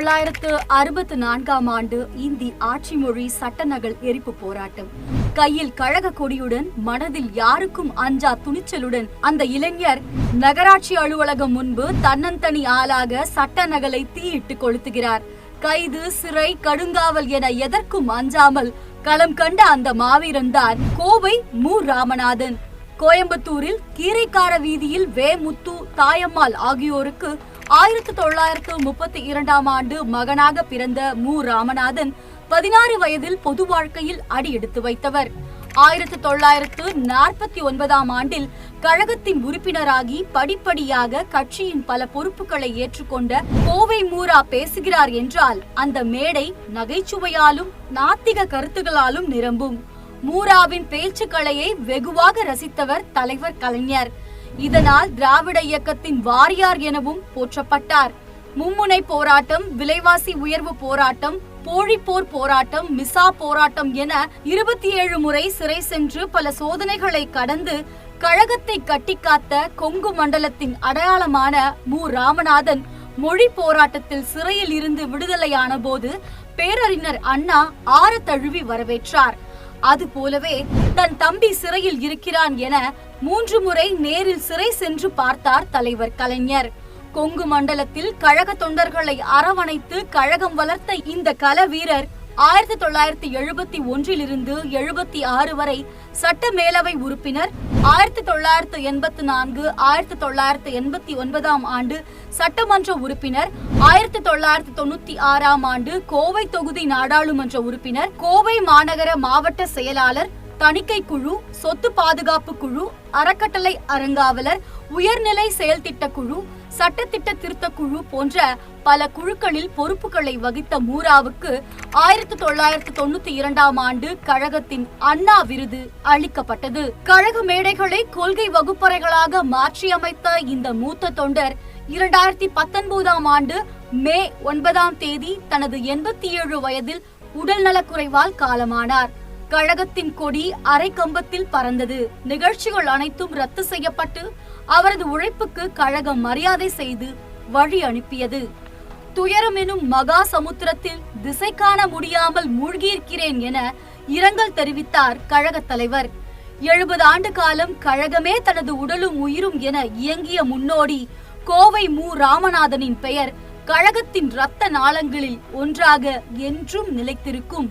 1964ஆம் ஆண்டு இந்தி ஆட்சி மொழி சட்ட நகல் எரிப்பு போராட்டம். கையில் கழக கொடியுடன், மனதில் யாருக்கும் அஞ்சா துணிச்சலுடன் அந்த இளைஞர் நகராட்சி அலுவலகம் முன்பு தன்னந்தனி ஆளாக சட்ட நகலை தீயிட்டு கொளுத்துகிறார். கைது, சிறை, கடுங்காவல் என எதற்கும் அஞ்சாமல் களம் கண்ட அந்த மாவீரன் தான் கோவை மு. ராமநாதன். கோயம்புத்தூரில் கீரைக்கார வீதியில் வே. முத்து, தாயம்மாள் ஆகியோருக்கு 1932ஆம் ஆண்டு மகனாக பிறந்த மு. ராமநாதன் 16 வயதில் பொது வாழ்க்கையில் அடியெடுத்து வைத்தவர். 1949ஆம் ஆண்டில் கழகத்தின் உறுப்பினராகி படிப்படியாக கட்சியின் பல பொறுப்புகளை ஏற்றுக்கொண்ட கோவை மூரா பேசுகிறார் என்றால் அந்த மேடை நகைச்சுவையாலும் நாத்திக கருத்துகளாலும் நிரம்பும். மூராவின் பேச்சுக்களையை வெகுவாக ரசித்தவர் தலைவர் கலைஞர். இதனால் திராவிட இயக்கத்தின் வாரியார் எனவும் போற்றப்பட்டார். மும்முனை போராட்டம், விலைவாசி உயர்வு போராட்டம், போழிப்போர் போராட்டம், மிசா போராட்டம் என 27 முறை சிறை சென்று பல சோதனைகளை கடந்து கழகத்தை கட்டிக்காத்த கொங்கு மண்டலத்தின் அடையாளமான மு. ராமநாதன் மொழி போராட்டத்தில் சிறையில் இருந்து விடுதலையான போது பேரறிஞர் அண்ணா ஆற தழுவி வரவேற்றார். அதுபோலவே தன் தம்பி சிறையில் இருக்கிறான் என 3 முறை நேரில் சிறை சென்று பார்த்தார் தலைவர் கலைஞர். கொங்கு மண்டலத்தில் கழக தொண்டர்களை அரவணைத்து கழகம் வளர்த்த இந்த கள வீரர் 1971 76 வரை சட்ட மேலவை உறுப்பினர், 1984 1989ஆம் ஆண்டு சட்டமன்ற உறுப்பினர், 1996ஆம் ஆண்டு கோவை தொகுதி நாடாளுமன்ற உறுப்பினர், கோவை மாநகர மாவட்ட செயலாளர், தணிக்கை குழு, சொத்து பாதுகாப்பு குழு, அறக்கட்டளை அறங்காவலர், உயர்நிலை செயல்திட்ட குழு, சட்டத்திட்ட திருத்த குழு போன்ற பல குழுக்களில் பொறுப்புகளை வகித்த மூராவுக்கு 1992ஆம் ஆண்டு கழகத்தின் அண்ணா விருது அளிக்கப்பட்டது. கழக மேடைகளை கொள்கை வகுப்பறைகளாக மாற்றியமைத்த இந்த மூத்த தொண்டர் 2019ஆம் ஆண்டு மே 9ஆம் தேதி தனது 87 வயதில் உடல்நலக்குறைவால் காலமானார். கழகத்தின் கொடி அரை கம்பத்தில் பறந்தது. நிகழ்ச்சிகள் அனைத்தும் ரத்து செய்யப்பட்டு அவரது உழைப்புக்கு கழகம் மரியாதை செய்து வழி அனுப்பியது. துயரம் எனும் மகா சமுத்திரத்தில் திசை காண முடியாமல் மூழ்கியிருக்கிறேன் என இரங்கல் தெரிவித்தார் கழக தலைவர். 70 ஆண்டு காலம் கழகமே தனது உடலும் உயிரும் என இயங்கிய முன்னோடி கோவை மு. ராமநாதனின் பெயர் கழகத்தின் இரத்த நாளங்களில் ஒன்றாக என்றும் நிலைத்திருக்கும்.